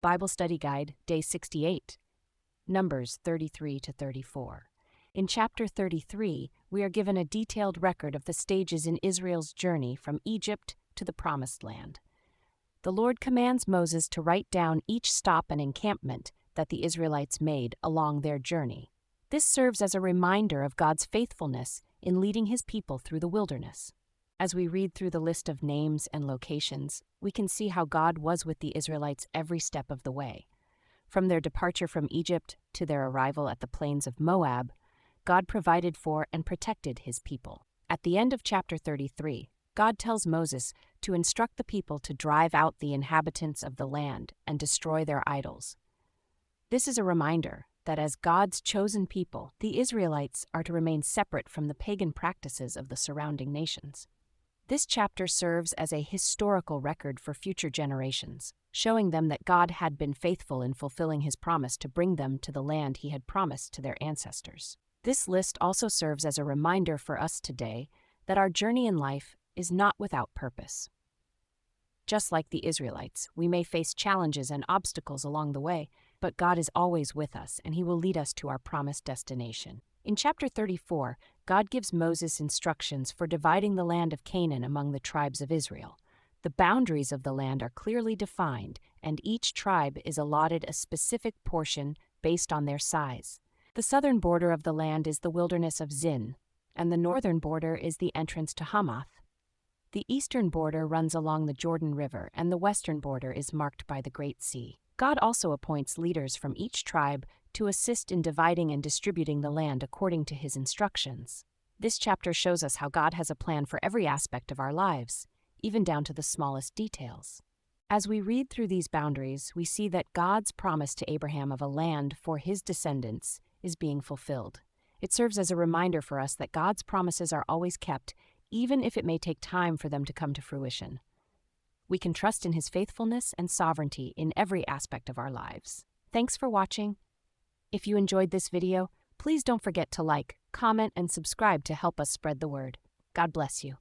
Bible Study Guide, Day 68, Numbers 33 to 34. In chapter 33, we are given a detailed record of the stages in Israel's journey from Egypt to the Promised Land. The Lord commands Moses to write down each stop and encampment that the Israelites made along their journey. This serves as a reminder of God's faithfulness in leading His people through the wilderness. As we read through the list of names and locations, we can see how God was with the Israelites every step of the way. From their departure from Egypt to their arrival at the plains of Moab, God provided for and protected His people. At the end of chapter 33, God tells Moses to instruct the people to drive out the inhabitants of the land and destroy their idols. This is a reminder that as God's chosen people, the Israelites are to remain separate from the pagan practices of the surrounding nations. This chapter serves as a historical record for future generations, showing them that God had been faithful in fulfilling His promise to bring them to the land He had promised to their ancestors. This list also serves as a reminder for us today that our journey in life is not without purpose. Just like the Israelites, we may face challenges and obstacles along the way, but God is always with us and He will lead us to our promised destination. In chapter 34, God gives Moses instructions for dividing the land of Canaan among the tribes of Israel. The boundaries of the land are clearly defined, and each tribe is allotted a specific portion based on their size. The southern border of the land is the wilderness of Zin, and the northern border is the entrance to Hamath. The eastern border runs along the Jordan River, and the western border is marked by the Great Sea. God also appoints leaders from each tribe to assist in dividing and distributing the land according to His instructions. This chapter shows us how God has a plan for every aspect of our lives, even down to the smallest details. As we read through these boundaries, we see that God's promise to Abraham of a land for his descendants is being fulfilled. It serves as a reminder for us that God's promises are always kept, even if it may take time for them to come to fruition. We can trust in His faithfulness and sovereignty in every aspect of our lives. Thanks for watching. If you enjoyed this video, please don't forget to like, comment, and subscribe to help us spread the word. God bless you.